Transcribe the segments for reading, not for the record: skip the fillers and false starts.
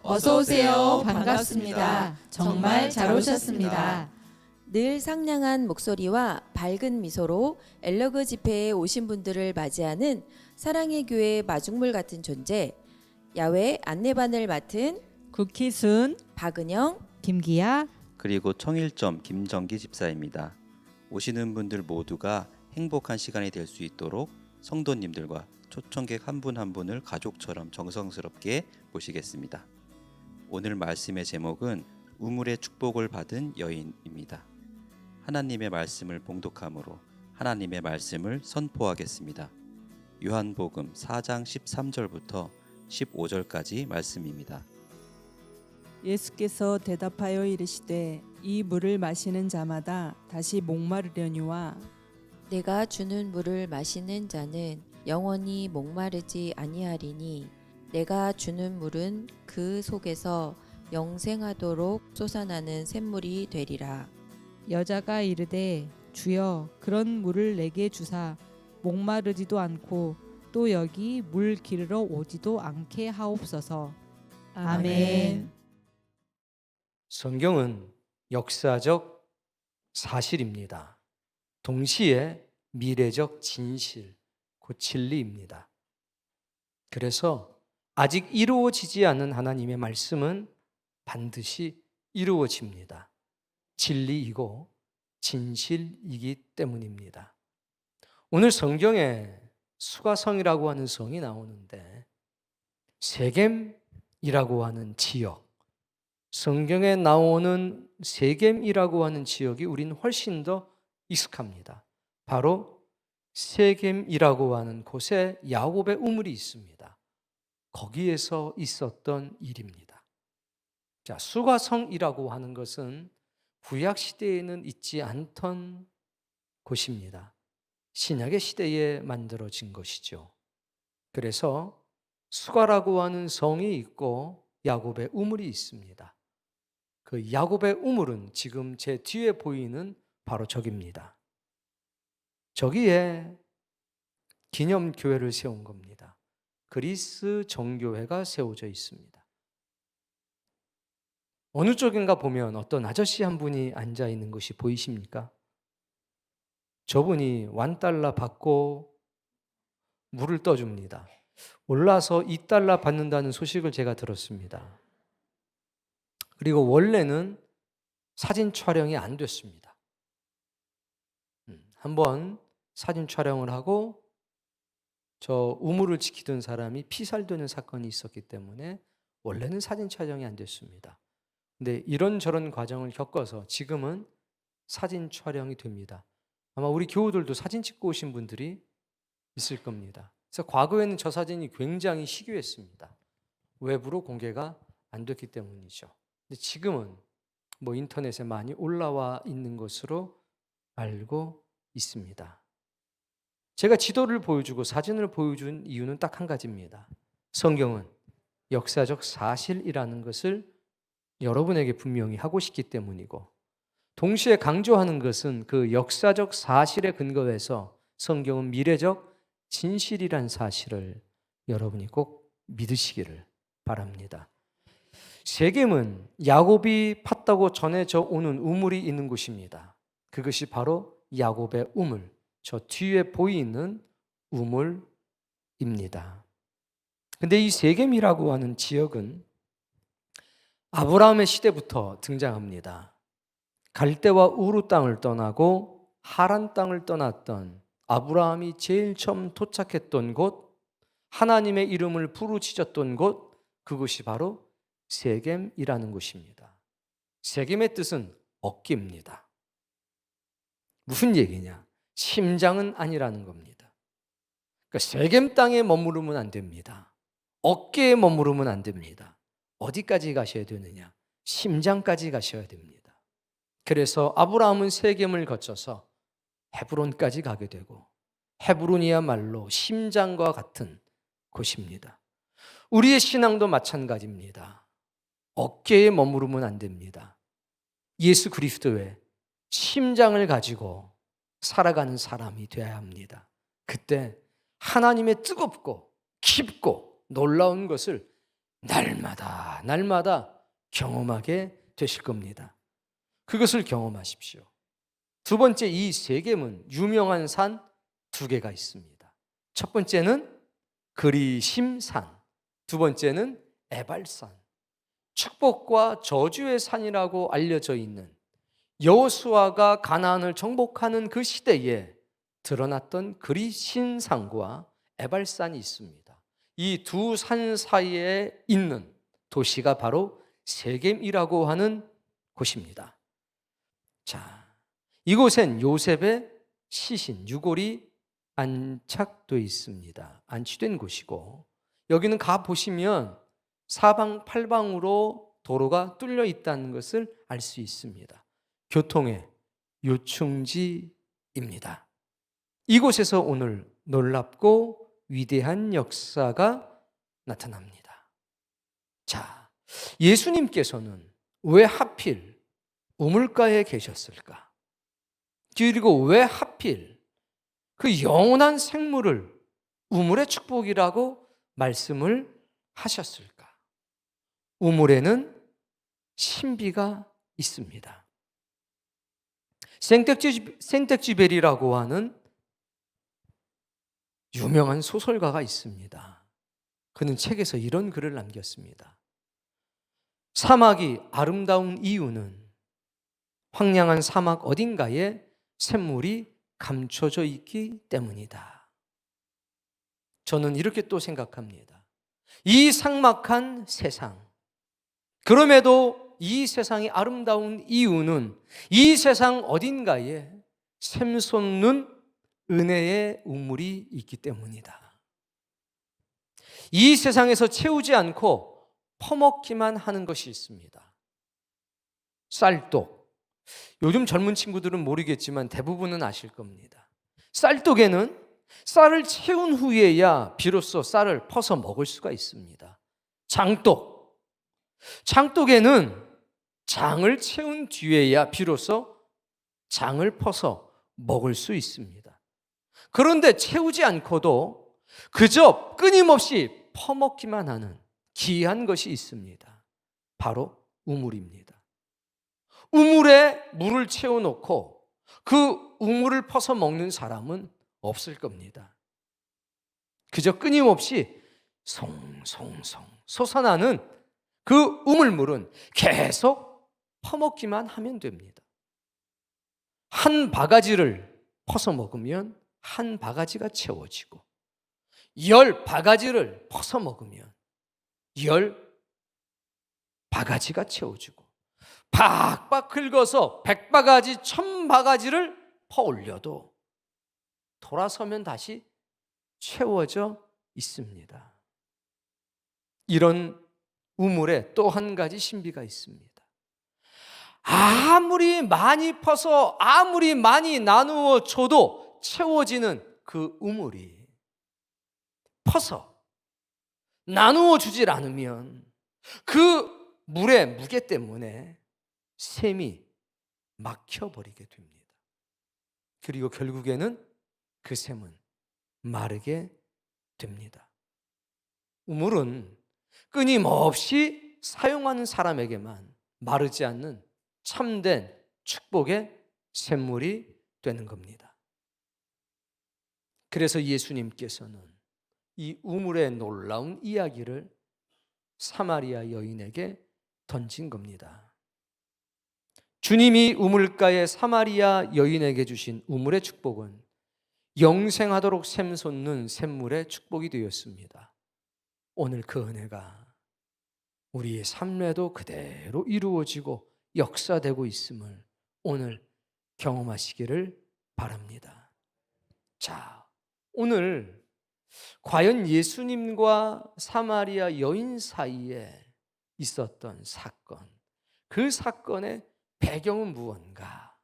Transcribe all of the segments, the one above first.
어서 오세요. 반갑습니다. 정말 잘 오셨습니다. 늘 상냥한 목소리와 밝은 미소로 엘러그 집회에 오신 분들을 맞이하는 사랑의 교회 마중물 같은 존재, 야외 안내반을 맡은 국희순, 박은영, 김기아, 그리고 청일점 김정기 집사입니다. 오시는 분들 모두가 행복한 시간이 될 수 있도록 성도님들과 초청객 한 분 한 분을 가족처럼 정성스럽게 모시겠습니다. 오늘 말씀의 제목은 우물의 축복을 받은 여인입니다. 하나님의 말씀을 봉독함으로 하나님의 말씀을 선포하겠습니다. 요한복음 4장 13절부터 15절까지 말씀입니다. 예수께서 대답하여 이르시되 이 물을 마시는 자마다 다시 목마르려니와 내가 주는 물을 마시는 자는 영원히 목마르지 아니하리니 내가 주는 물은 그 속에서 영생하도록 솟아나는 샘물이 되리라. 여자가 이르되 주여 그런 물을 내게 주사 목마르지도 않고 또 여기 물 기르러 오지도 않게 하옵소서. 아멘. 성경은 역사적 사실입니다. 동시에 미래적 진실, 곧 진리입니다. 그래서 아직 이루어지지 않은 하나님의 말씀은 반드시 이루어집니다. 진리이고 진실이기 때문입니다. 오늘 성경에 수가성이라고 하는 성이 나오는데 세겜이라고 하는 지역, 성경에 나오는 세겜이라고 하는 지역이 우리는 훨씬 더 익숙합니다. 바로 세겜이라고 하는 곳에 야곱의 우물이 있습니다. 거기에서 있었던 일입니다. 자, 수가성이라고 하는 것은 구약 시대에는 있지 않던 곳입니다. 신약의 시대에 만들어진 것이죠. 그래서 수가라고 하는 성이 있고 야곱의 우물이 있습니다. 그 야곱의 우물은 지금 제 뒤에 보이는 바로 저기입니다. 저기에 기념교회를 세운 겁니다. 그리스 정교회가 세워져 있습니다. 어느 쪽인가 보면 어떤 아저씨 한 분이 앉아 있는 것이 보이십니까? 저분이 $1 받고 물을 떠줍니다. 올라서 $2 받는다는 소식을 제가 들었습니다. 그리고 원래는 사진 촬영이 안 됐습니다. 한번 사진 촬영을 하고 저 우물을 지키던 사람이 피살되는 사건이 있었기 때문에 원래는 사진 촬영이 안 됐습니다. 근데 이런저런 과정을 겪어서 지금은 사진 촬영이 됩니다. 아마 우리 교우들도 사진 찍고 오신 분들이 있을 겁니다. 그래서 과거에는 저 사진이 굉장히 희귀했습니다. 외부로 공개가 안 됐기 때문이죠. 근데 지금은 뭐 인터넷에 많이 올라와 있는 것으로 알고 있습니다. 제가 지도를 보여주고 사진을 보여준 이유는 딱 한 가지입니다. 성경은 역사적 사실이라는 것을 여러분에게 분명히 하고 싶기 때문이고, 동시에 강조하는 것은 그 역사적 사실에 근거해서 성경은 미래적 진실이란 사실을 여러분이 꼭 믿으시기를 바랍니다. 세겜은 야곱이 팠다고 전해져 오는 우물이 있는 곳입니다. 그것이 바로 야곱의 우물, 저 뒤에 보이는 우물입니다. 근데 이 세겜이라고 하는 지역은 아브라함의 시대부터 등장합니다. 갈대와 우루 땅을 떠나고 하란 땅을 떠났던 아브라함이 제일 처음 도착했던 곳, 하나님의 이름을 부르짖었던 곳, 그곳이 바로 세겜이라는 곳입니다. 세겜의 뜻은 어깨입니다. 무슨 얘기냐? 심장은 아니라는 겁니다. 그러니까 세겜 땅에 머무르면 안 됩니다. 어깨에 머무르면 안 됩니다. 어디까지 가셔야 되느냐? 심장까지 가셔야 됩니다. 그래서 아브라함은 세겜을 거쳐서 헤브론까지 가게 되고, 헤브론이야말로 심장과 같은 곳입니다. 우리의 신앙도 마찬가지입니다. 어깨에 머무르면 안 됩니다. 예수 그리스도의 심장을 가지고 살아가는 사람이 되어야 합니다. 그때 하나님의 뜨겁고 깊고 놀라운 것을 날마다 경험하게 되실 겁니다. 그것을 경험하십시오. 두 번째, 이 세겜은 유명한 산 두 개가 있습니다. 첫 번째는 그리심산, 두 번째는 에발산. 축복과 저주의 산이라고 알려져 있는 여호수아가 가나안을 정복하는 그 시대에 드러났던 그리심산과 에발산이 있습니다. 이 두 산 사이에 있는 도시가 바로 세겜이라고 하는 곳입니다. 자, 이곳엔 요셉의 시신 유골이 안착되어 있습니다. 안치된 곳이고, 여기는 가 보시면 사방팔방으로 도로가 뚫려 있다는 것을 알 수 있습니다. 교통의 요충지입니다. 이곳에서 오늘 놀랍고 위대한 역사가 나타납니다. 자, 예수님께서는 왜 하필 우물가에 계셨을까? 그리고 왜 하필 그 영원한 생물을 우물의 축복이라고 말씀을 하셨을까? 우물에는 신비가 있습니다. 생텍쥐베리라고 하는 유명한 소설가가 있습니다. 그는 책에서 이런 글을 남겼습니다. 사막이 아름다운 이유는 황량한 사막 어딘가에 샘물이 감춰져 있기 때문이다. 저는 이렇게 또 생각합니다. 이 삭막한 세상, 그럼에도 이 세상이 아름다운 이유는 이 세상 어딘가에 샘솟는 은혜의 우물이 있기 때문이다. 이 세상에서 채우지 않고 퍼먹기만 하는 것이 있습니다. 쌀독. 요즘 젊은 친구들은 모르겠지만 대부분은 아실 겁니다. 쌀독에는 쌀을 채운 후에야 비로소 쌀을 퍼서 먹을 수가 있습니다. 장독. 장독에는 장을 채운 뒤에야 비로소 장을 퍼서 먹을 수 있습니다. 그런데 채우지 않고도 그저 끊임없이 퍼먹기만 하는 귀한 것이 있습니다. 바로 우물입니다. 우물에 물을 채워놓고 그 우물을 퍼서 먹는 사람은 없을 겁니다. 그저 끊임없이 송송송 솟아나는 그 우물물은 계속 퍼먹기만 하면 됩니다. 한 바가지를 퍼서 먹으면 한 바가지가 채워지고, 10바가지를 퍼서 먹으면 10바가지가 채워지고, 박박 긁어서 100바가지, 1000바가지를 퍼올려도 돌아서면 다시 채워져 있습니다. 이런 우물에 또 한 가지 신비가 있습니다. 아무리 많이 퍼서 아무리 많이 나누어 줘도 채워지는 그 우물이 퍼서 나누어 주질 않으면 그 물의 무게 때문에 샘이 막혀버리게 됩니다. 그리고 결국에는 그 샘은 마르게 됩니다. 우물은 끊임없이 사용하는 사람에게만 마르지 않는 참된 축복의 샘물이 되는 겁니다. 그래서 예수님께서는 이 우물의 놀라운 이야기를 사마리아 여인에게 던진 겁니다. 주님이 우물가의 사마리아 여인에게 주신 우물의 축복은 영생하도록 샘솟는 샘물의 축복이 되었습니다. 오늘 그 은혜가 우리의 삶에도 그대로 이루어지고 역사되고 있음을 오늘 경험하시기를 바랍니다. 자, 오늘 과연 예수님과 사마리아 여인 사이에 있었던 사건, 그 사건의 배경은 무언가?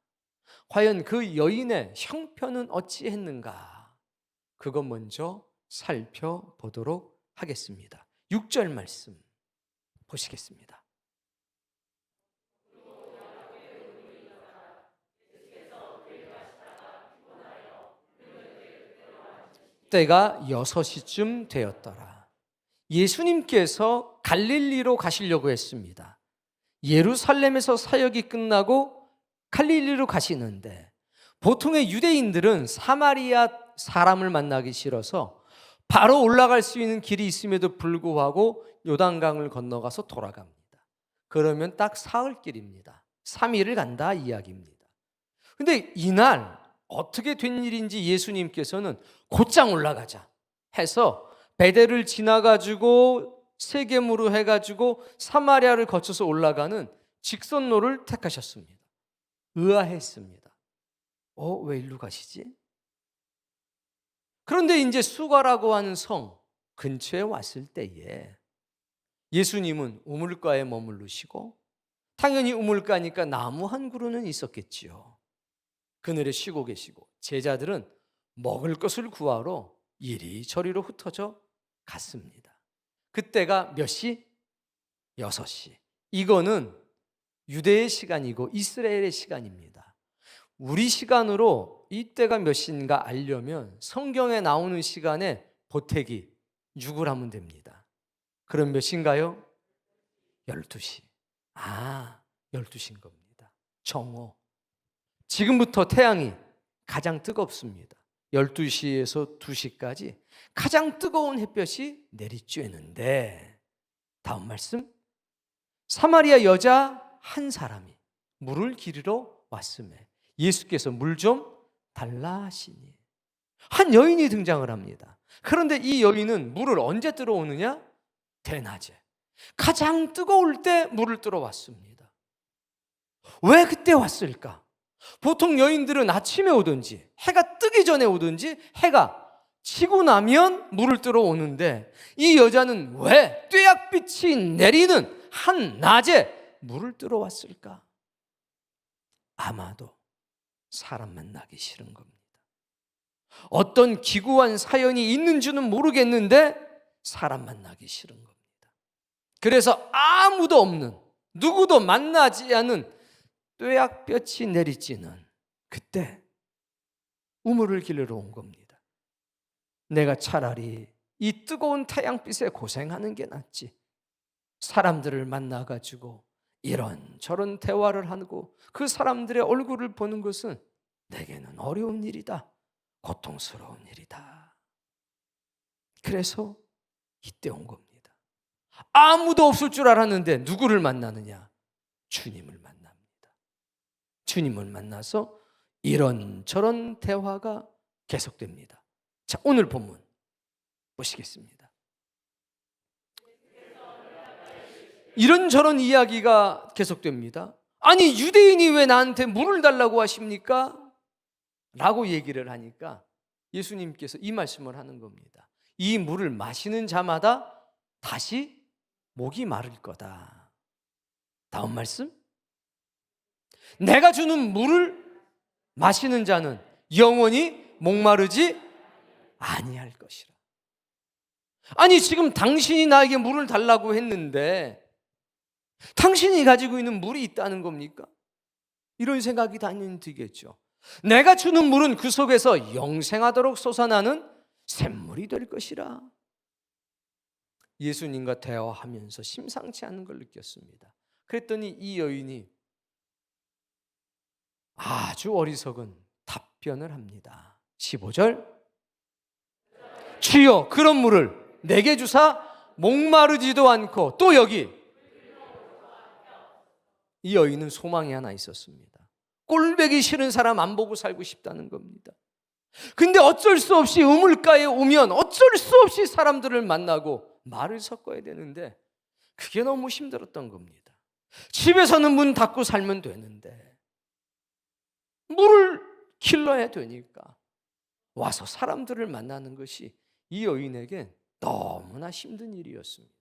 과연 그 여인의 형편은 어찌했는가? 그것 먼저 살펴보도록 하겠습니다. 6절 말씀 보시겠습니다. 때가 6시쯤 되었더라. 예수님께서 갈릴리로 가시려고 했습니다. 예루살렘에서 사역이 끝나고 갈릴리로 가시는데 보통의 유대인들은 사마리아 사람을 만나기 싫어서 바로 올라갈 수 있는 길이 있음에도 불구하고 요단강을 건너가서 돌아갑니다. 그러면 딱 사흘길입니다. 3일을 간다 이야기입니다. 근데 이날 어떻게 된 일인지 예수님께서는 곧장 올라가자 해서 베델을 지나가지고 세겜으로 해가지고 사마리아를 거쳐서 올라가는 직선로를 택하셨습니다. 의아했습니다. 왜 일로 가시지? 그런데 이제 수가라고 하는 성 근처에 왔을 때에 예수님은 우물가에 머무르시고 당연히 우물가니까 나무 한 그루는 있었겠지요. 그늘에 쉬고 계시고 제자들은 먹을 것을 구하러 이리저리로 흩어져 갔습니다. 그때가 몇 시? 6시. 이거는 유대의 시간이고 이스라엘의 시간입니다. 우리 시간으로 이때가 몇 시인가 알려면 성경에 나오는 시간에 보태기 6을 하면 됩니다. 그럼 몇 시인가요? 12시. 12시인 겁니다. 정오. 지금부터 태양이 가장 뜨겁습니다. 12시에서 2시까지 가장 뜨거운 햇볕이 내리쬐는데 다음 말씀. 사마리아 여자 한 사람이 물을 기르러 왔음에 예수께서 물 좀 달라 하시니 한 여인이 등장을 합니다. 그런데 이 여인은 물을 언제 들어오느냐? 대낮에 가장 뜨거울 때 물을 들어 왔습니다. 왜 그때 왔을까? 보통 여인들은 아침에 오든지 해가 뜨기 전에 오든지 해가 지고 나면 물을 뜨러 오는데 이 여자는 왜 뙤약빛이 내리는 한낮에 물을 뜨러 왔을까? 아마도 사람 만나기 싫은 겁니다. 어떤 기구한 사연이 있는지는 모르겠는데 사람 만나기 싫은 겁니다. 그래서 아무도 없는, 누구도 만나지 않은 뙤약볕이 내리쬐는 그때 우물을 기르러 온 겁니다. 내가 차라리 이 뜨거운 태양빛에 고생하는 게 낫지. 사람들을 만나가지고 이런저런 대화를 하고 그 사람들의 얼굴을 보는 것은 내게는 어려운 일이다. 고통스러운 일이다. 그래서 이때 온 겁니다. 아무도 없을 줄 알았는데 누구를 만나느냐? 주님을 만납니다. 주님을 만나서 이런저런 대화가 계속됩니다. 자, 오늘 본문 보시겠습니다. 이런저런 이야기가 계속됩니다. 아니, 유대인이 왜 나한테 물을 달라고 하십니까? 라고 얘기를 하니까 예수님께서 이 말씀을 하는 겁니다. 이 물을 마시는 자마다 다시 목이 마를 거다. 다음 말씀. 내가 주는 물을 마시는 자는 영원히 목마르지 아니할 것이라. 아니, 지금 당신이 나에게 물을 달라고 했는데 당신이 가지고 있는 물이 있다는 겁니까? 이런 생각이 당연히 들겠죠. 내가 주는 물은 그 속에서 영생하도록 솟아나는 샘물이 될 것이라. 예수님과 대화하면서 심상치 않은 걸 느꼈습니다. 그랬더니 이 여인이 아주 어리석은 답변을 합니다. 15절. 주여, 그런 물을 내게 주사 목마르지도 않고. 또 여기 이 여인은 소망이 하나 있었습니다. 꼴보기 싫은 사람 안 보고 살고 싶다는 겁니다. 근데 어쩔 수 없이 우물가에 오면 어쩔 수 없이 사람들을 만나고 말을 섞어야 되는데 그게 너무 힘들었던 겁니다. 집에서는 문 닫고 살면 되는데 물을 길러야 되니까 와서 사람들을 만나는 것이 이 여인에겐 너무나 힘든 일이었습니다.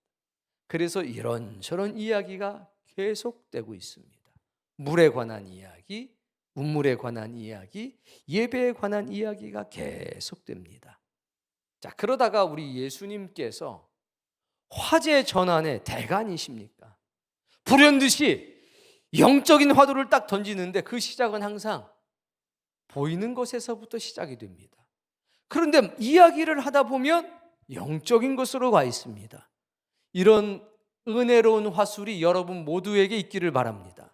그래서 이런저런 이야기가 계속되고 있습니다. 물에 관한 이야기, 우물에 관한 이야기, 예배에 관한 이야기가 계속됩니다. 자, 그러다가 우리 예수님께서 화재 전환의 대간이십니까? 불현듯이 영적인 화두를 딱 던지는데 그 시작은 항상 보이는 것에서부터 시작이 됩니다. 그런데 이야기를 하다 보면 영적인 것으로 가 있습니다. 이런 은혜로운 화술이 여러분 모두에게 있기를 바랍니다.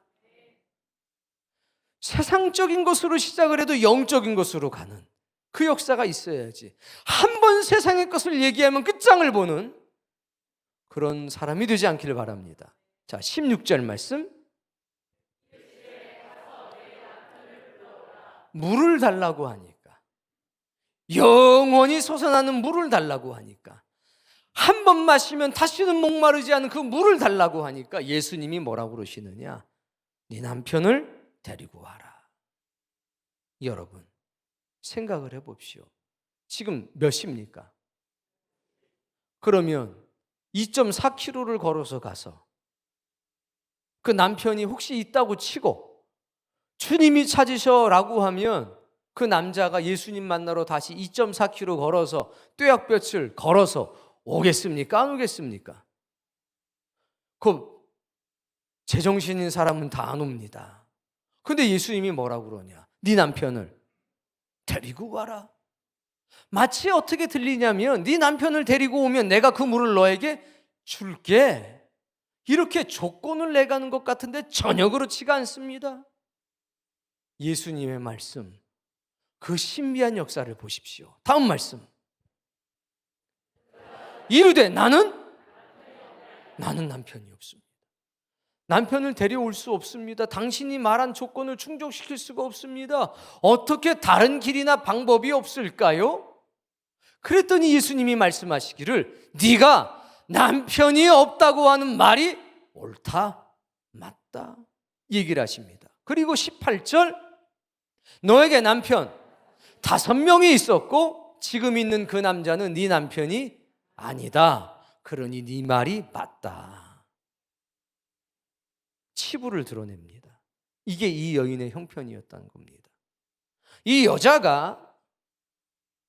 세상적인 것으로 시작을 해도 영적인 것으로 가는 그 역사가 있어야지. 한 번 세상의 것을 얘기하면 끝장을 보는 그런 사람이 되지 않기를 바랍니다. 자, 16절 말씀. 물을 달라고 하니까, 영원히 솟아나는 물을 달라고 하니까, 한 번 마시면 다시는 목마르지 않은 그 물을 달라고 하니까 예수님이 뭐라고 그러시느냐? 네 남편을 데리고 와라. 여러분, 생각을 해봅시오. 지금 몇 시입니까? 그러면 2.4km를 걸어서 가서 그 남편이 혹시 있다고 치고 주님이 찾으셔라고 하면 그 남자가 예수님 만나러 다시 2.4km 걸어서 뙤약볕을 걸어서 오겠습니까? 안 오겠습니까? 그 제정신인 사람은 다 안 옵니다. 근데 예수님이 뭐라고 그러냐? 네 남편을 데리고 와라. 마치 어떻게 들리냐면 네 남편을 데리고 오면 내가 그 물을 너에게 줄게. 이렇게 조건을 내가는 것 같은데 전혀 그렇지가 않습니다. 예수님의 말씀, 그 신비한 역사를 보십시오. 다음 말씀. 이르되 나는 남편이 없습니다. 남편을 데려올 수 없습니다. 당신이 말한 조건을 충족시킬 수가 없습니다. 어떻게 다른 길이나 방법이 없을까요? 그랬더니 예수님이 말씀하시기를 네가 남편이 없다고 하는 말이 옳다, 맞다 얘기를 하십니다. 그리고 18절, 너에게 남편 5명이 있었고 지금 있는 그 남자는 네 남편이 아니다. 그러니 네 말이 맞다. 치부를 드러냅니다. 이게 이 여인의 형편이었다는 겁니다. 이 여자가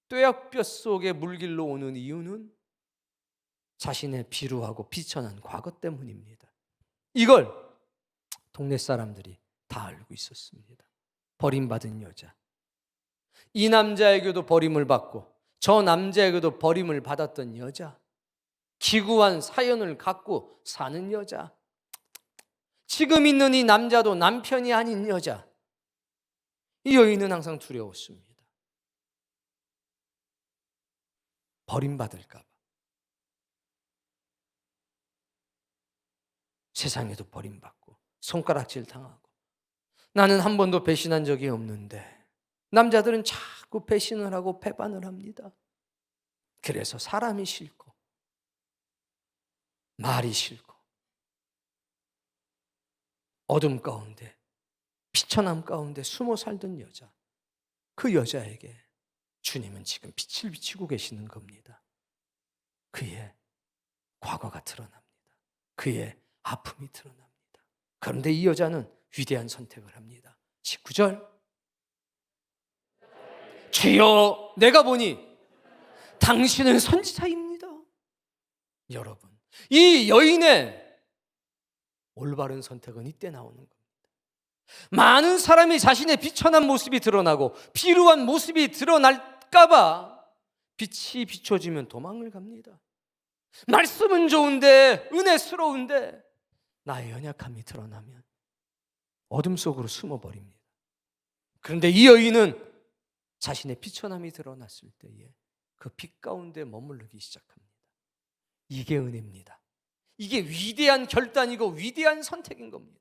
뙤약볕 속에 물길로 오는 이유는 자신의 비루하고 비천한 과거 때문입니다. 이걸 동네 사람들이 다 알고 있었습니다. 버림받은 여자. 이 남자에게도 버림을 받고 저 남자에게도 버림을 받았던 여자. 기구한 사연을 갖고 사는 여자. 지금 있는 이 남자도 남편이 아닌 여자. 이 여인은 항상 두려웠습니다. 버림받을까 봐. 세상에도 버림받고 손가락질 당하고 나는 한 번도 배신한 적이 없는데 남자들은 자꾸 배신을 하고 배반을 합니다. 그래서 사람이 싫고 말이 싫고 어둠 가운데 비천함 가운데 숨어 살던 여자, 그 여자에게 주님은 지금 빛을 비치고 계시는 겁니다. 그의 과거가 드러납니다. 그의 아픔이 드러납니다. 그런데 이 여자는 위대한 선택을 합니다. 19절, 주여 내가 보니 당신은 선지자입니다. 여러분, 이 여인의 올바른 선택은 이때 나오는 겁니다. 많은 사람이 자신의 비천한 모습이 드러나고 비루한 모습이 드러날까 봐 빛이 비춰지면 도망을 갑니다. 말씀은 좋은데 은혜스러운데 나의 연약함이 드러나면 어둠 속으로 숨어버립니다. 그런데 이 여인은 자신의 비천함이 드러났을 때에 그 빛 가운데 머무르기 시작합니다. 이게 은혜입니다. 이게 위대한 결단이고 위대한 선택인 겁니다.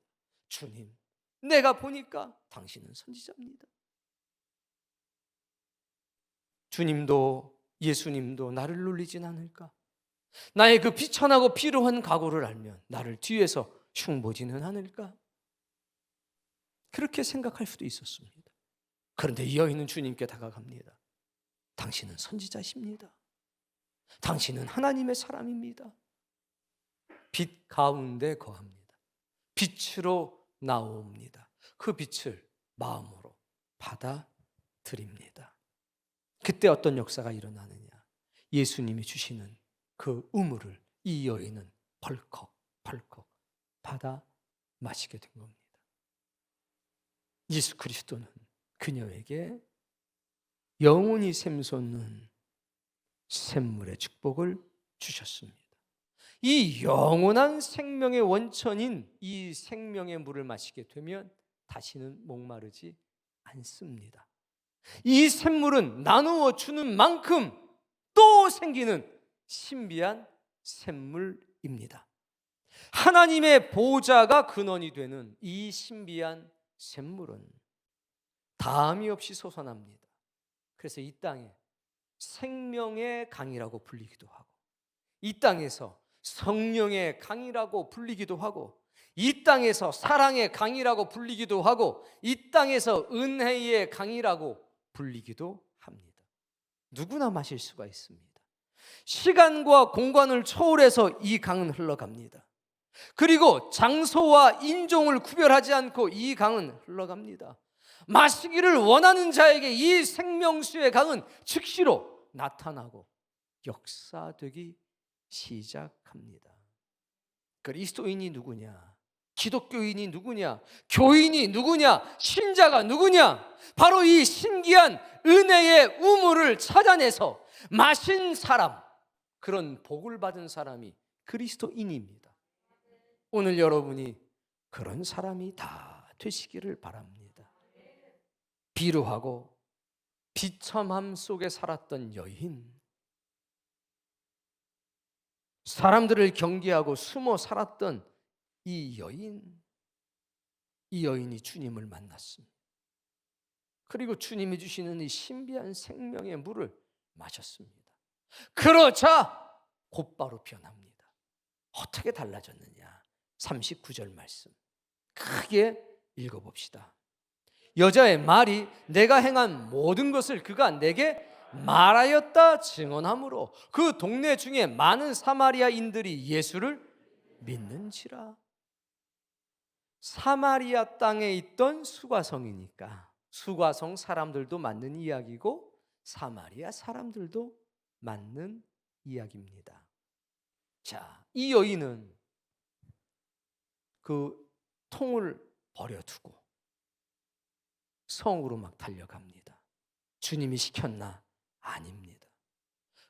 주님, 내가 보니까 당신은 선지자입니다. 주님도 예수님도 나를 놀리진 않을까? 나의 그 비천하고 비루한 각오를 알면 나를 뒤에서 흉보지는 않을까? 그렇게 생각할 수도 있었습니다. 그런데 이 여인은 주님께 다가갑니다. 당신은 선지자십니다. 당신은 하나님의 사람입니다. 빛 가운데 거합니다. 빛으로 나옵니다. 그 빛을 마음으로 받아들입니다. 그때 어떤 역사가 일어나느냐? 예수님이 주시는 그 우물을 이 여인은 벌컥 받아 마시게 된 겁니다. 예수 그리스도는 그녀에게 영원히 샘솟는 샘물의 축복을 주셨습니다. 이 영원한 생명의 원천인 이 생명의 물을 마시게 되면 다시는 목마르지 않습니다. 이 샘물은 나누어 주는 만큼 또 생기는 신비한 샘물입니다. 하나님의 보좌가 근원이 되는 이 신비한 샘물은 다함이 없이 솟아납니다. 그래서 이 땅에 생명의 강이라고 불리기도 하고, 이 땅에서 성령의 강이라고 불리기도 하고, 이 땅에서 사랑의 강이라고 불리기도 하고, 이 땅에서 은혜의 강이라고 불리기도 합니다. 누구나 마실 수가 있습니다. 시간과 공간을 초월해서 이 강은 흘러갑니다. 그리고 장소와 인종을 구별하지 않고 이 강은 흘러갑니다. 마시기를 원하는 자에게 이 생명수의 강은 즉시로 나타나고 역사되기 시작합니다. 그리스도인이 누구냐? 기독교인이 누구냐? 교인이 누구냐? 신자가 누구냐? 바로 이 신기한 은혜의 우물을 찾아내서 마신 사람, 그런 복을 받은 사람이 그리스도인입니다. 오늘 여러분이 그런 사람이 다 되시기를 바랍니다. 비루하고 비참함 속에 살았던 여인, 사람들을 경계하고 숨어 살았던 이 여인이 주님을 만났습니다. 그리고 주님이 주시는 이 신비한 생명의 물을 마셨습니다. 그러자 곧바로 변합니다. 어떻게 달라졌느냐? 39절 말씀 크게 읽어봅시다. 여자의 말이 내가 행한 모든 것을 그가 내게 말하였다 증언하므로 그 동네 중에 많은 사마리아인들이 예수를 믿는지라. 사마리아 땅에 있던 수가성이니까 수가성 사람들도 맞는 이야기고 사마리아 사람들도 맞는 이야기입니다. 자, 이 여인은 그 통을 버려두고 성으로 막 달려갑니다. 주님이 시켰나? 아닙니다.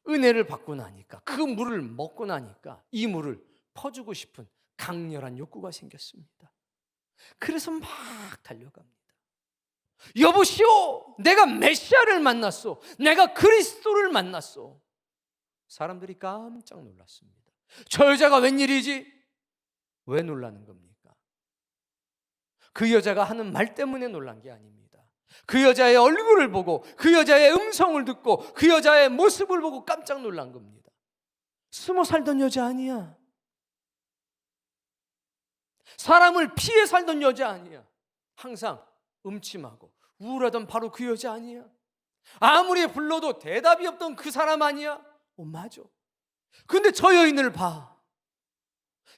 은혜를 받고 나니까, 그 물을 먹고 나니까 이 물을 퍼주고 싶은 강렬한 욕구가 생겼습니다. 그래서 막 달려갑니다. 여보시오, 내가 메시아를 만났소. 내가 그리스도를 만났소. 사람들이 깜짝 놀랐습니다. 저 여자가 웬일이지? 왜 놀라는 겁니까? 그 여자가 하는 말 때문에 놀란 게 아닙니다. 그 여자의 얼굴을 보고, 그 여자의 음성을 듣고, 그 여자의 모습을 보고 깜짝 놀란 겁니다. 숨어 살던 여자 아니야. 사람을 피해 살던 여자 아니야. 항상 음침하고 우울하던 바로 그 여자 아니야. 아무리 불러도 대답이 없던 그 사람 아니야. 맞아. 근데 저 여인을 봐.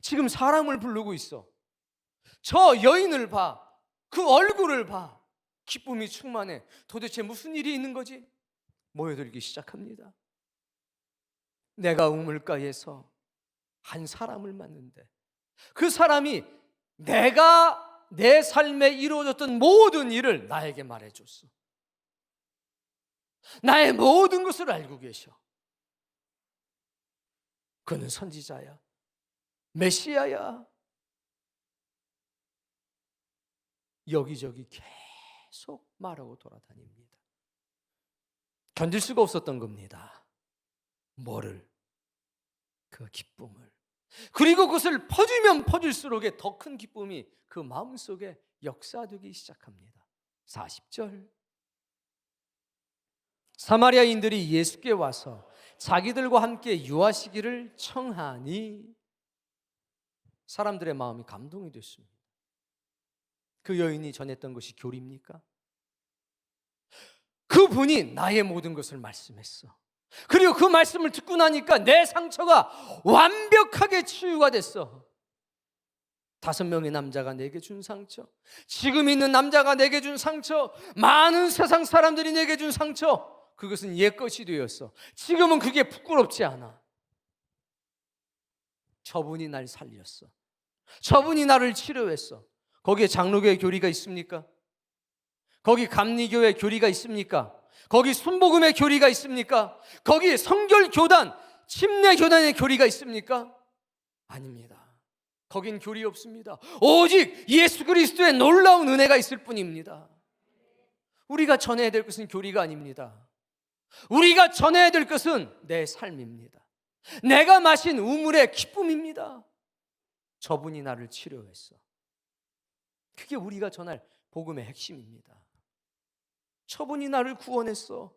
지금 사람을 부르고 있어. 저 여인을 봐. 그 얼굴을 봐. 기쁨이 충만해. 도대체 무슨 일이 있는 거지? 모여들기 시작합니다. 내가 우물가에서 한 사람을 만났는데 그 사람이 내가 내 삶에 이루어졌던 모든 일을 나에게 말해줬어. 나의 모든 것을 알고 계셔. 그는 선지자야. 메시아야. 여기저기 계속 말하고 돌아다닙니다. 견딜 수가 없었던 겁니다. 뭐를? 그 기쁨을. 그리고 그것을 퍼주면 퍼줄수록 더 큰 기쁨이 그 마음속에 역사되기 시작합니다. 40절. 사마리아인들이 예수께 와서 자기들과 함께 유하시기를 청하니 사람들의 마음이 감동이 됐습니다. 그 여인이 전했던 것이 교리입니까? 그분이 나의 모든 것을 말씀했어. 그리고 그 말씀을 듣고 나니까 내 상처가 완벽하게 치유가 됐어. 5명의 남자가 내게 준 상처, 지금 있는 남자가 내게 준 상처, 많은 세상 사람들이 내게 준 상처, 그것은 옛것이 되었어. 지금은 그게 부끄럽지 않아. 저분이 날 살렸어. 저분이 나를 치료했어. 거기에 장로교회 교리가 있습니까? 거기 감리교회 교리가 있습니까? 거기 순복음의 교리가 있습니까? 거기 성결교단, 침례교단의 교리가 있습니까? 아닙니다. 거긴 교리 없습니다. 오직 예수 그리스도의 놀라운 은혜가 있을 뿐입니다. 우리가 전해야 될 것은 교리가 아닙니다. 우리가 전해야 될 것은 내 삶입니다. 내가 마신 우물의 기쁨입니다. 저분이 나를 치료했어. 그게 우리가 전할 복음의 핵심입니다. 저분이 나를 구원했어.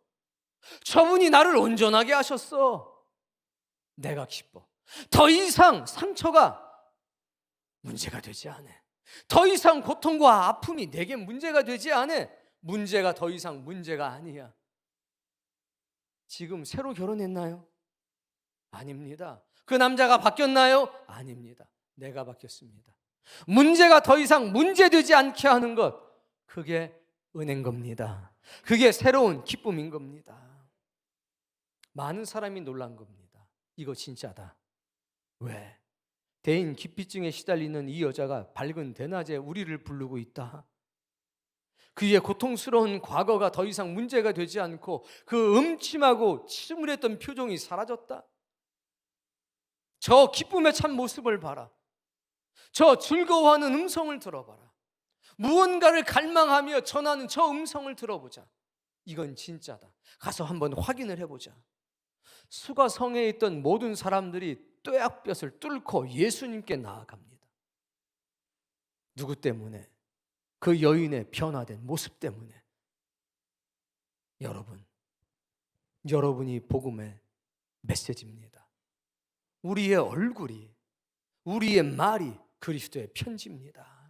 저분이 나를 온전하게 하셨어. 내가 기뻐. 더 이상 상처가 문제가 되지 않아. 더 이상 고통과 아픔이 내게 문제가 되지 않아. 문제가 더 이상 문제가 아니야. 지금 새로 결혼했나요? 아닙니다. 그 남자가 바뀌었나요? 아닙니다. 내가 바뀌었습니다. 문제가 더 이상 문제되지 않게 하는 것, 그게 은혜인 겁니다. 그게 새로운 기쁨인 겁니다. 많은 사람이 놀란 겁니다. 이거 진짜다. 왜? 대인 기피증에 시달리는 이 여자가 밝은 대낮에 우리를 부르고 있다. 그의 고통스러운 과거가 더 이상 문제가 되지 않고 그 음침하고 침울했던 표정이 사라졌다. 저 기쁨의 참 모습을 봐라. 저 즐거워하는 음성을 들어봐라. 무언가를 갈망하며 전하는 저 음성을 들어보자. 이건 진짜다. 가서 한번 확인을 해보자. 수가성에 있던 모든 사람들이 뙤약볕을 뚫고 예수님께 나아갑니다. 누구 때문에? 그 여인의 변화된 모습 때문에. 여러분이 복음의 메시지입니다. 우리의 얼굴이, 우리의 말이 그리스도의 편지입니다.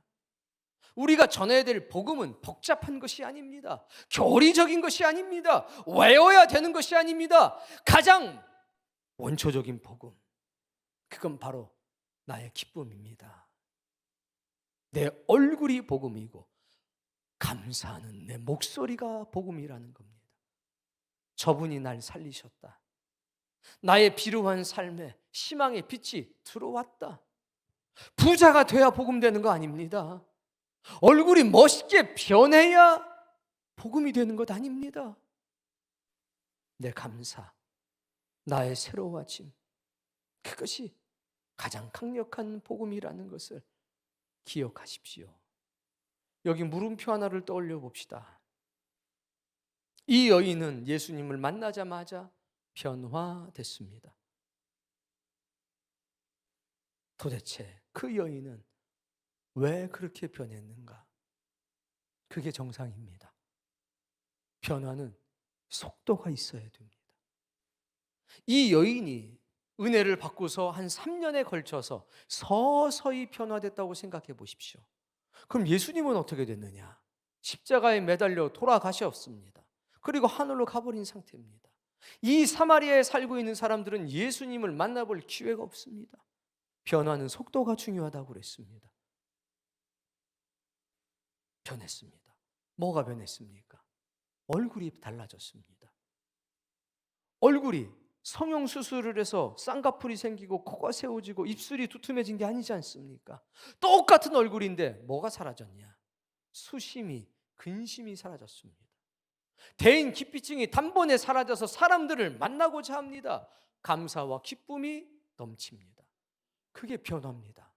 우리가 전해야 될 복음은 복잡한 것이 아닙니다. 교리적인 것이 아닙니다. 외워야 되는 것이 아닙니다. 가장 원초적인 복음, 그건 바로 나의 기쁨입니다. 내 얼굴이 복음이고 감사하는 내 목소리가 복음이라는 겁니다. 저분이 날 살리셨다. 나의 비루한 삶에 희망의 빛이 들어왔다. 부자가 돼야 복음 되는 거 아닙니다. 얼굴이 멋있게 변해야 복음이 되는 것 아닙니다. 내 감사, 나의 새로워짐, 그것이 가장 강력한 복음이라는 것을 기억하십시오. 여기 물음표 하나를 떠올려 봅시다. 이 여인은 예수님을 만나자마자 변화됐습니다. 도대체 그 여인은 왜 그렇게 변했는가? 그게 정상입니다. 변화는 속도가 있어야 됩니다. 이 여인이 은혜를 받고서 한 3년에 걸쳐서 서서히 변화됐다고 생각해 보십시오. 그럼 예수님은 어떻게 됐느냐? 십자가에 매달려 돌아가셨습니다. 그리고 하늘로 가버린 상태입니다. 이 사마리아에 살고 있는 사람들은 예수님을 만나볼 기회가 없습니다. 변화는 속도가 중요하다고 그랬습니다. 변했습니다. 뭐가 변했습니까? 얼굴이 달라졌습니다. 얼굴이 성형수술을 해서 쌍꺼풀이 생기고 코가 세워지고 입술이 두툼해진 게 아니지 않습니까? 똑같은 얼굴인데 뭐가 사라졌냐? 수심이, 근심이 사라졌습니다. 대인 기피증이 단번에 사라져서 사람들을 만나고자 합니다. 감사와 기쁨이 넘칩니다. 그게 변화입니다.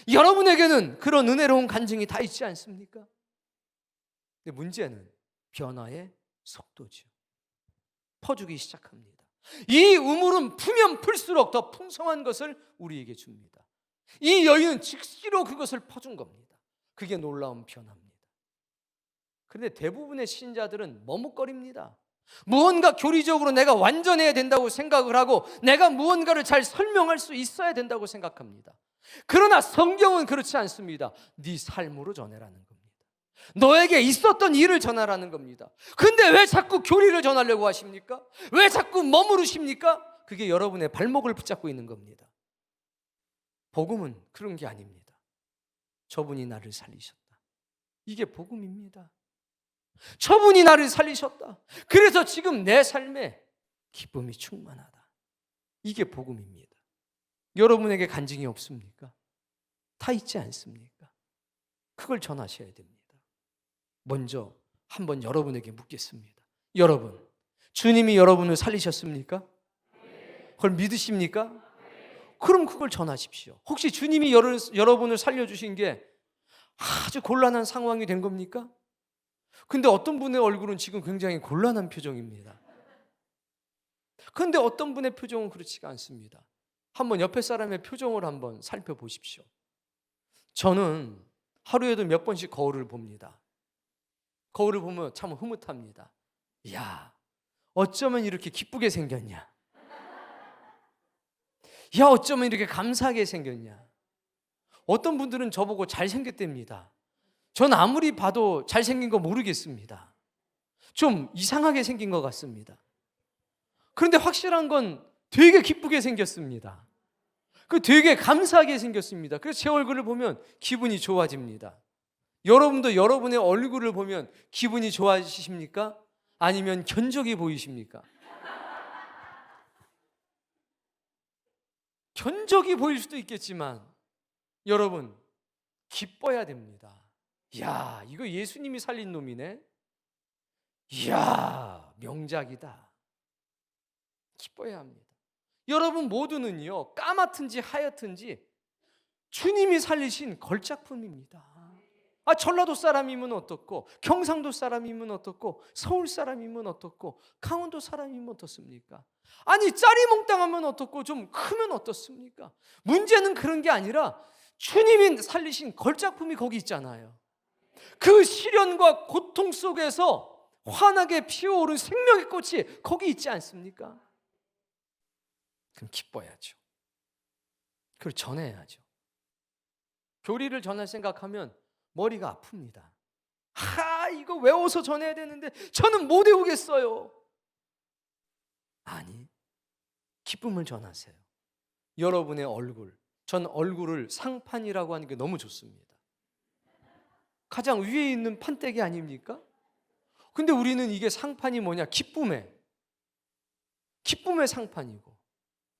여러분에게는 그런 은혜로운 간증이 다 있지 않습니까? 근데 문제는 변화의 속도죠. 퍼주기 시작합니다. 이 우물은 풀면 풀수록 더 풍성한 것을 우리에게 줍니다. 이 여인은 즉시로 그것을 퍼준 겁니다. 그게 놀라운 변화입니다. 그런데 대부분의 신자들은 머뭇거립니다. 무언가 교리적으로 내가 완전해야 된다고 생각을 하고 내가 무언가를 잘 설명할 수 있어야 된다고 생각합니다. 그러나 성경은 그렇지 않습니다. 네 삶으로 전해라는 겁니다. 너에게 있었던 일을 전하라는 겁니다. 근데 왜 자꾸 교리를 전하려고 하십니까? 왜 자꾸 머무르십니까? 그게 여러분의 발목을 붙잡고 있는 겁니다. 복음은 그런 게 아닙니다. 저분이 나를 살리셨다. 이게 복음입니다. 저분이 나를 살리셨다. 그래서 지금 내 삶에 기쁨이 충만하다. 이게 복음입니다. 여러분에게 간증이 없습니까? 다 있지 않습니까? 그걸 전하셔야 됩니다. 먼저 한번 여러분에게 묻겠습니다. 여러분, 주님이 여러분을 살리셨습니까? 그걸 믿으십니까? 그럼 그걸 전하십시오. 혹시 주님이 여러분을 살려주신 게 아주 곤란한 상황이 된 겁니까? 근데 어떤 분의 얼굴은 지금 굉장히 곤란한 표정입니다. 근데 어떤 분의 표정은 그렇지가 않습니다. 한번 옆에 사람의 표정을 한번 살펴보십시오. 저는 하루에도 몇 번씩 거울을 봅니다. 거울을 보면 참 흐뭇합니다. 야, 어쩌면 이렇게 기쁘게 생겼냐? 야, 어쩌면 이렇게 감사하게 생겼냐? 어떤 분들은 저보고 잘생겼답니다. 전 아무리 봐도 잘생긴 거 모르겠습니다. 좀 이상하게 생긴 것 같습니다. 그런데 확실한 건 되게 기쁘게 생겼습니다. 되게 감사하게 생겼습니다. 그래서 제 얼굴을 보면 기분이 좋아집니다. 여러분도 여러분의 얼굴을 보면 기분이 좋아지십니까? 아니면 견적이 보이십니까? 견적이 보일 수도 있겠지만 여러분 기뻐야 됩니다. 이야, 이거 예수님이 살린 놈이네. 이야, 명작이다. 기뻐야 합니다. 여러분 모두는요, 까맣든지 하얗든지 주님이 살리신 걸작품입니다. 전라도 사람이면 어떻고, 경상도 사람이면 어떻고, 서울 사람이면 어떻고, 강원도 사람이면 어떻습니까? 아니 짜리몽땅하면 어떻고, 좀 크면 어떻습니까? 문제는 그런 게 아니라 주님이 살리신 걸작품이 거기 있잖아요. 그 시련과 고통 속에서 환하게 피어오른 생명의 꽃이 거기 있지 않습니까? 그럼 기뻐야죠. 그걸 전해야죠. 교리를 전할 생각하면 머리가 아픕니다. 이거 외워서 전해야 되는데 저는 못 외우겠어요. 아니, 기쁨을 전하세요. 여러분의 얼굴, 전 얼굴을 상판이라고 하는 게 너무 좋습니다. 가장 위에 있는 판때기 아닙니까? 근데 우리는 이게 상판이 뭐냐? 기쁨의 상판이고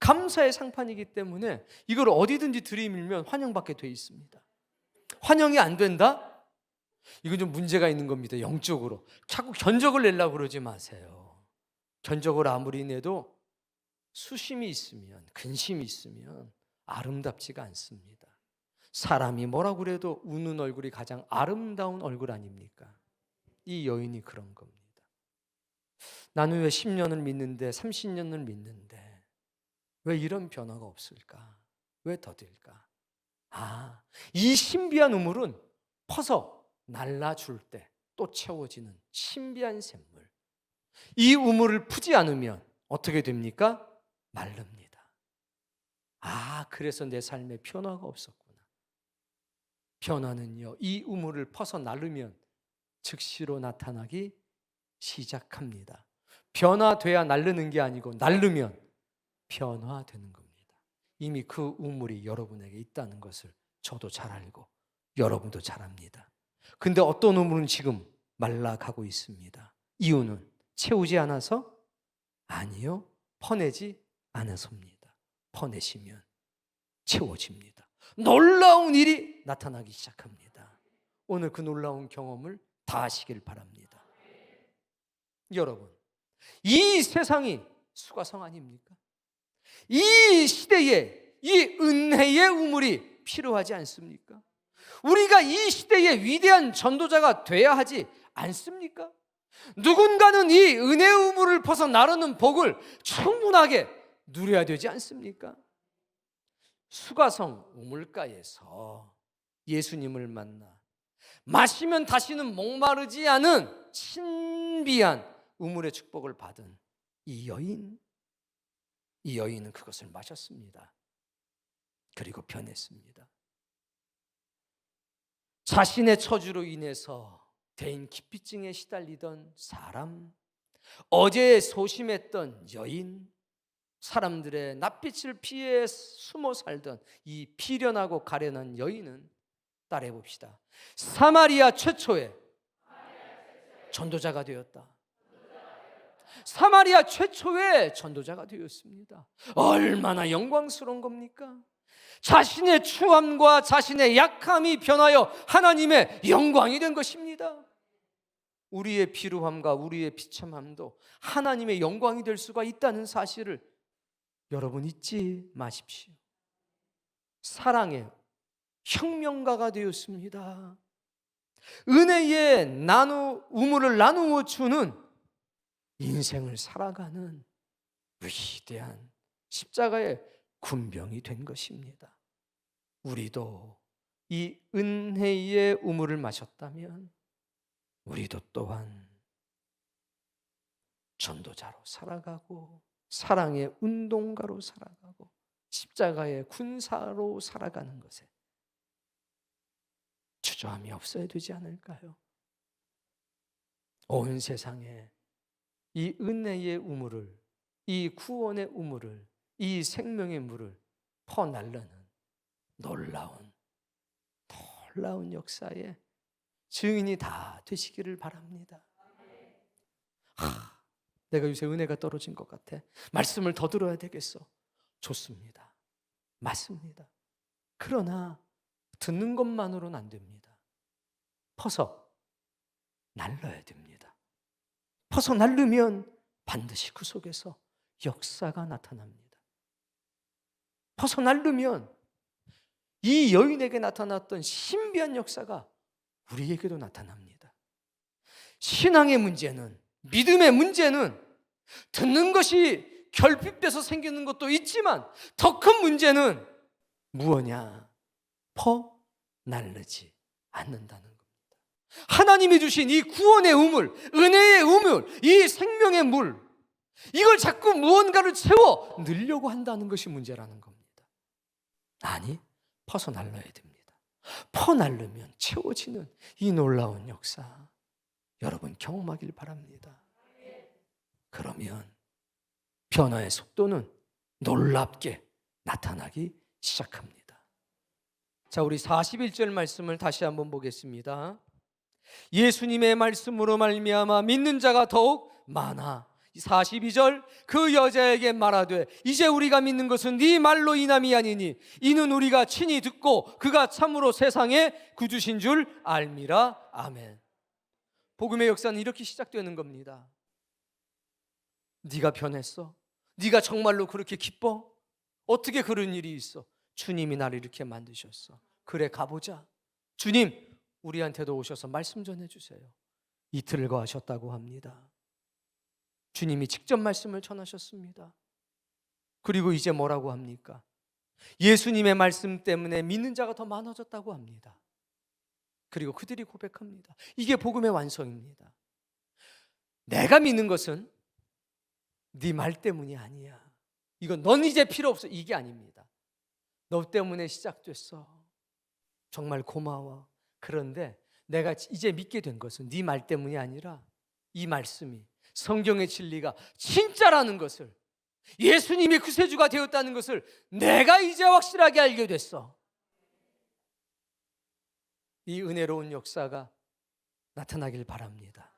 감사의 상판이기 때문에 이걸 어디든지 들이밀면 환영받게 돼 있습니다. 환영이 안 된다? 이건 좀 문제가 있는 겁니다. 영적으로. 자꾸 견적을 내려고 그러지 마세요. 견적을 아무리 내도 수심이 있으면, 근심이 있으면 아름답지가 않습니다. 사람이 뭐라고 그래도 우는 얼굴이 가장 아름다운 얼굴 아닙니까? 이 여인이 그런 겁니다. 나는 왜 10년을 믿는데 30년을 믿는데 왜 이런 변화가 없을까? 왜 더딜까? 이 신비한 우물은 퍼서 날라줄 때 또 채워지는 신비한 샘물. 이 우물을 푸지 않으면 어떻게 됩니까? 마릅니다. 그래서 내 삶에 변화가 없었구나. 변화는요, 이 우물을 퍼서 나르면 즉시로 나타나기 시작합니다. 변화돼야 나르는 게 아니고 나르면 변화되는 겁니다. 이미 그 우물이 여러분에게 있다는 것을 저도 잘 알고 여러분도 잘 압니다. 근데 어떤 우물은 지금 말라가고 있습니다. 이유는 채우지 않아서? 아니요, 퍼내지 않아서입니다. 퍼내시면 채워집니다. 놀라운 일이 나타나기 시작합니다. 오늘 그 놀라운 경험을 다 하시길 바랍니다. 여러분, 이 세상이 수가성 아닙니까? 이 시대에 이 은혜의 우물이 필요하지 않습니까? 우리가 이 시대의 위대한 전도자가 돼야 하지 않습니까? 누군가는 이 은혜의 우물을 퍼서 나르는 복을 충분하게 누려야 되지 않습니까? 수가성 우물가에서 예수님을 만나 마시면 다시는 목마르지 않은 신비한 우물의 축복을 받은 이 여인은 그것을 마셨습니다. 그리고 변했습니다. 자신의 처주로 인해서 대인 기피증에 시달리던 사람, 어제 소심했던 여인, 사람들의 낯빛을 피해 숨어 살던 이 비련하고 가련한 여인은 따라해 봅시다. 사마리아 최초의 전도자가 되었다. 사마리아 최초의 전도자가 되었습니다. 얼마나 영광스러운 겁니까? 자신의 추함과 자신의 약함이 변하여 하나님의 영광이 된 것입니다. 우리의 비루함과 우리의 비참함도 하나님의 영광이 될 수가 있다는 사실을 여러분 잊지 마십시오. 사랑의 혁명가가 되었습니다. 은혜의 우물을 나누어 주는 인생을 살아가는 위대한 십자가의 군병이 된 것입니다. 우리도 이 은혜의 우물을 마셨다면 우리도 또한 전도자로 살아가고 사랑의 운동가로 살아가고 십자가의 군사로 살아가는 것에 주저함이 없어야 되지 않을까요? 온 세상에 이 은혜의 우물을, 이 구원의 우물을, 이 생명의 물을 퍼날르는 놀라운 역사의 증인이 다 되시기를 바랍니다. 내가 요새 은혜가 떨어진 것 같아. 말씀을 더 들어야 되겠어. 좋습니다. 맞습니다. 그러나 듣는 것만으로는 안 됩니다. 퍼서 날려야 됩니다. 퍼서 날르면 반드시 그 속에서 역사가 나타납니다. 퍼서 날르면 이 여인에게 나타났던 신비한 역사가 우리에게도 나타납니다. 신앙의 문제는, 믿음의 문제는 듣는 것이 결핍돼서 생기는 것도 있지만 더 큰 문제는 무엇냐? 퍼날르지 않는다는 겁니다. 하나님이 주신 이 구원의 우물, 은혜의 우물, 이 생명의 물, 이걸 자꾸 무언가를 채워 넣으려고 한다는 것이 문제라는 겁니다. 아니, 퍼서날려야 됩니다. 퍼날르면 채워지는 이 놀라운 역사, 여러분 경험하길 바랍니다. 그러면 변화의 속도는 놀랍게 나타나기 시작합니다. 자, 우리 41절 말씀을 다시 한번 보겠습니다. 예수님의 말씀으로 말미암아 믿는 자가 더욱 많아. 42절, 그 여자에게 말하되 이제 우리가 믿는 것은 네 말로 인함이 아니니 이는 우리가 친히 듣고 그가 참으로 세상의 구주신 줄 알미라. 아멘. 복음의 역사는 이렇게 시작되는 겁니다. 네가 변했어? 네가 정말로 그렇게 기뻐? 어떻게 그런 일이 있어? 주님이 나를 이렇게 만드셨어. 그래, 가보자. 주님, 우리한테도 오셔서 말씀 전해주세요. 이틀을 거하셨다고 합니다. 주님이 직접 말씀을 전하셨습니다. 그리고 이제 뭐라고 합니까? 예수님의 말씀 때문에 믿는 자가 더 많아졌다고 합니다. 그리고 그들이 고백합니다. 이게 복음의 완성입니다. 내가 믿는 것은 네 말 때문이 아니야. 이건 넌 이제 필요 없어. 이게 아닙니다. 너 때문에 시작됐어. 정말 고마워. 그런데 내가 이제 믿게 된 것은 네 말 때문이 아니라 이 말씀이, 성경의 진리가 진짜라는 것을, 예수님이 구세주가 되었다는 것을 내가 이제 확실하게 알게 됐어. 이 은혜로운 역사가 나타나길 바랍니다.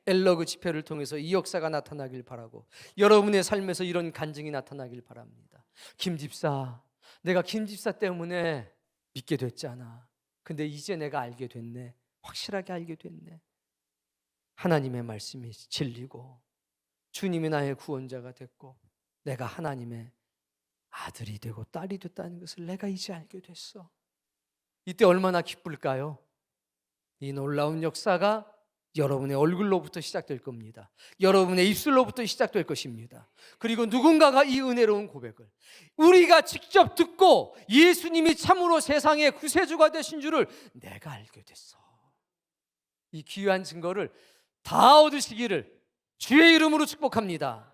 엘러그 집회를 통해서 이 역사가 나타나길 바라고, 여러분의 삶에서 이런 간증이 나타나길 바랍니다. 김 집사, 내가 김 집사 때문에 믿게 됐잖아. 근데 이제 내가 알게 됐네. 확실하게 알게 됐네. 하나님의 말씀이 진리고 주님이 나의 구원자가 됐고 내가 하나님의 아들이 되고 딸이 됐다는 것을 내가 이제 알게 됐어. 이때 얼마나 기쁠까요? 이 놀라운 역사가 여러분의 얼굴로부터 시작될 겁니다. 여러분의 입술로부터 시작될 것입니다. 그리고 누군가가 이 은혜로운 고백을 우리가 직접 듣고 예수님이 참으로 세상의 구세주가 되신 줄을 내가 알게 됐어. 이 귀한 증거를 다 얻으시기를 주의 이름으로 축복합니다.